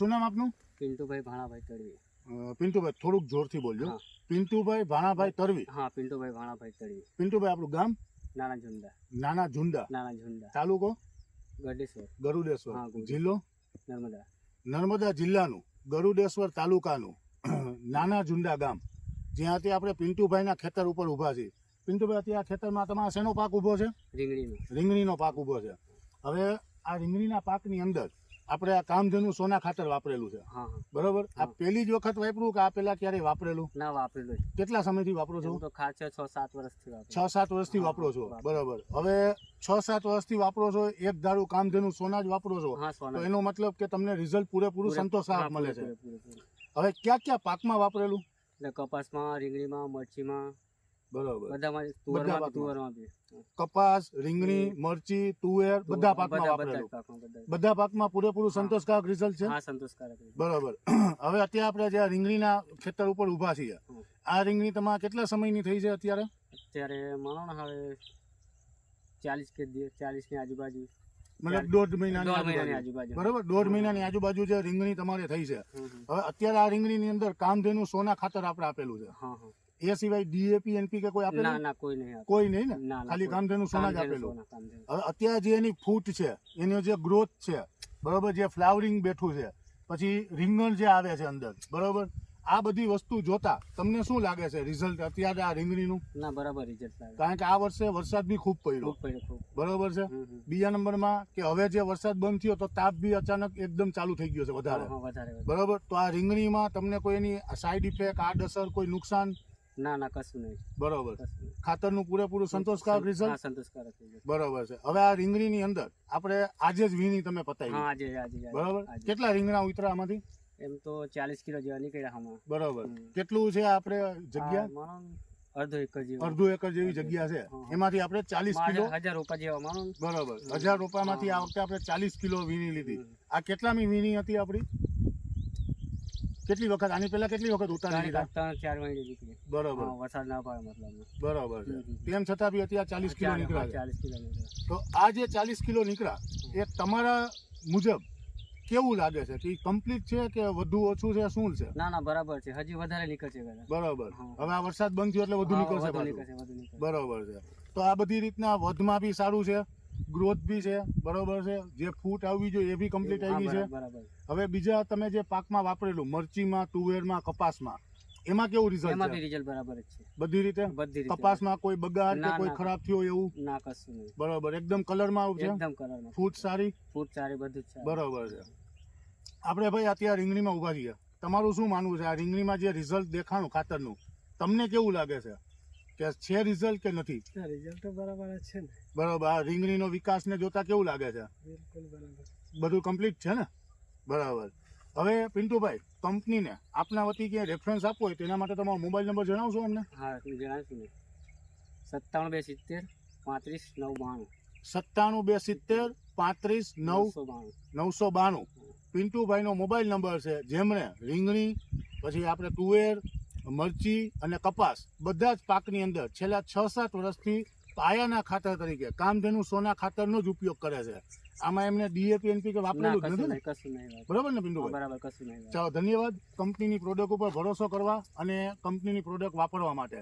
શું નામ આપનું? પિન્ટુભાઈ ભાણાભાઈ તડવી. પિન્ટુભાઈ થોડુંક જોરથી બોલજો. પિન્ટુભાઈ ભાણાભાઈ તરવી. હા, પિન્ટુભાઈ ભાણાભાઈ તડવી. પિન્ટુભાઈ આપણું ગામ? નાના ઝુંડા. નાના ઝુંડા. નાના ઝુંડા. તાલુકો? ગઢેશ્વર. ગરુડેશ્વર. હા, જિલ્લો? નર્મદા. નર્મદા જિલ્લાનું ગરુડેશ્વર તાલુકાનું નાના ઝુંડા ગામ, જ્યાંથી આપણે પિન્ટુભાઈના ખેતર ઉપર ઊભા છીએ. પિન્ટુભાઈ, અત્યારે આ ખેતરમાં તમારા શેનો પાક ઊભો છે? રીંગણીનો. રીંગણીનો પાક ઊભો છે. હવે આ રીંગણીના પાકની અંદર આપણે આ કામધેનુ સોના ખાતર વાપરેલું છે. હા. બરોબર. આ પહેલી જ વખત વાપર્યું કે આ પહેલા ક્યારેય વાપરેલું? ના, વાપરેલું. કેટલા સમયથી વાપરો છો? તો ખાસ 6-7 વર્ષથી વાપરું. 6-7 વર્ષથી વાપરો છો. બરોબર. હવે 6-7 વર્ષથી વાપરો છો, એક ધારું કામધેનુ સોના જ વાપરો છો, તો એનો મતલબ કે તમને રિઝલ્ટ પૂરેપૂરું સંતોષકારક મળે છે. હવે ક્યાં ક્યાં પાકમાં વાપરેલું? એટલે કપાસમાં, રીંગણીમાં, મરચીમાં. બરોબર. બધામાં. તુવરમાં બી. કપાસ, રીંગણી, મરચી, તુવેર બધા પાકમાં વાપરેલું. બધા પાકમાં પૂરેપૂરું સંતોષકારક રિઝલ્ટ છે. હા, સંતોષકારક. બરોબર. હવે અત્યારે આપણે જે રીંગણીના ખેતર ઉપર ઊભા છીએ, આ રીંગણી તમારા કેટલા સમયની થઈ છે અત્યારે? અત્યારે માનો ને હવે 40 ની આજુબાજુ. મતલબ 1.5 મહિનાની આજુબાજુ. બરોબર. 1.5 મહિનાની આજુબાજુ જે રીંગણી તમારે થઈ છે. હવે અત્યારે આ રીંગણીની અંદર કામધેનુ સોના ખાતર આપણે આપેલું છે. એ સિવાય ડીએપી, એનપીકે કોઈ આપેલું? ના, કોઈ નહીં. કોઈ નહીં ને? ખાલી કામધેનુ સોના જ આપેલું. હવે અત્યારે જે એની ફૂટ છે, એનો જે ગ્રોથ છે, બરોબર, જે ફ્લાવરિંગ બેઠું છે, પછી રીંગણ જે આવે છે અંદર, બરોબર, આ બધી વસ્તુ જોતા તમને શું લાગે છે રિઝલ્ટ અત્યારે આ રીંગણીનું? ના, બરાબર રિઝલ્ટ લાગે. કારણ કે આ વર્ષે વરસાદ બી ખૂબ પડ્યો. બરોબર છે. બીજા નંબરમાં કે હવે જે વરસાદ બંધ થયો તો તાપ બી અચાનક એકદમ ચાલુ થઈ ગયો છે વધારે. બરોબર. તો આ રીંગણીમાં તમને કોઈ એની સાઈડ ઇફેક્ટ, આડઅસર, કોઈ નુકસાન? ના, કશું નહીં. બરોબર. ખાતરનું પૂરેપૂરું સંતોષકારક રિઝલ્ટ? સંતોષકારક. બરોબર છે. હવે આ રીંગણીની અંદર આપણે આજે જ વીણી તમે પતાવી. આજે. બરોબર. કેટલા રીંગણા ઉતરા આમાંથી? એમ તો 40 કિલો જેવા નીકળ્યા આમાં. બરોબર. કેટલું છે આપણે જગ્યા? અડધો એકર જેવી જગ્યા છે. એમાંથી આપણે 40 કિલો, 1000 રોપા જેવા માનો. બરોબર. 1000 રોપામાંથી આ વખતે આપણે 40 કિલો વીણી લીધી. આ કેટલામી વીણી હતી આપણી? કેટલી વખત આની પહેલા કેટલી વખત ઉતારી લીધા? 3-4 મહિને નીકળી. બરોબર. વરસાદ ના પડે મતલબ. બરોબર છે. તેમ છતાં બી અત્યારે 40 કિલો નીકળ્યા. 40 કિલો નીકળ્યા. તો આ જે 40 કિલો નીકળ્યા એ તમારા મુજબ કેવું લાગે છે? કે કમ્પ્લીટ છે કે વધુ ઓછું છે, શું છે? ના, બરાબર છે. હજી વધારે નીકળશે. બરોબર. હવે આ વરસાદ બંધ થયો એટલે વધુ નીકળશે. બરોબર છે. તો આ બધી રીતના વધમાં બી સારું છે, ગ્રોથ બી છે. બરોબર છે. જે ફૂટ આવવી જોઈએ એ બી કમ્પ્લીટ આવી છે. હવે બીજા તમે જે પાકમાં વાપરેલું, મરચીમાં, તુવેરમાં, કપાસમાં, એમાં કેવું રિઝલ્ટ? એમાં બી રિઝલ્ટ બરાબર જ છે. બધી રીતે? કપાસમાં કોઈ બગાડ કે કોઈ ખરાબ થયો એવું? ના, કશું નહીં. બરોબર. એકદમ કલરમાં આવશે. એકદમ કલરમાં. ફૂટ સારી? ફૂટ સારી, બધું જ સારું. બરોબર છે. આપણે ભાઈ અત્યારે રીંગણીમાં ઉભા છીએ, તમારું શું માનવું છે? આ રીંગણીમાં જે રિઝલ્ટ દેખાણું ખાતરનું, તમને કેવું લાગે છે? કે છે રિઝલ્ટ કે નથી? રિઝલ્ટ તો બરાબર જ છે ને. બરોબર. આ રીંગણીનો વિકાસને જોતા કેવું લાગે છે? બિલકુલ બરાબર. બધું કમ્પ્લીટ છે ને? બરાબર. હવે પિન્ટુભાઈ, કંપનીને આપના વતી ક્યાંય રેફરન્સ આપવો હોય તેના માટે તમારો મોબાઈલ નંબર જણાવશો અમને? હા, જણાવશું ને. 97 270 35 992. 992. પિન્ટુભાઈનો મોબાઈલ નંબર છે. જેમણે રીંગણી, પછી આપણે તુવેર, મરચી અને કપાસ બધા જ પાકની અંદર છેલ્લા 6-7 વર્ષથી પાયાના ખાતર તરીકે કામધેનુ સોના ખાતરનો જ ઉપયોગ કરે છે. આમાં એમને ડીએપી, એનપીકે વાપરેલું જ નથી ને? બરોબર ને પિન્ટુભાઈ? બરાબર, કશું નહીં. ચાલો, ધન્યવાદ કંપનીની પ્રોડક્ટ ઉપર ભરોસો કરવા અને કંપનીની પ્રોડક્ટ વાપરવા માટે.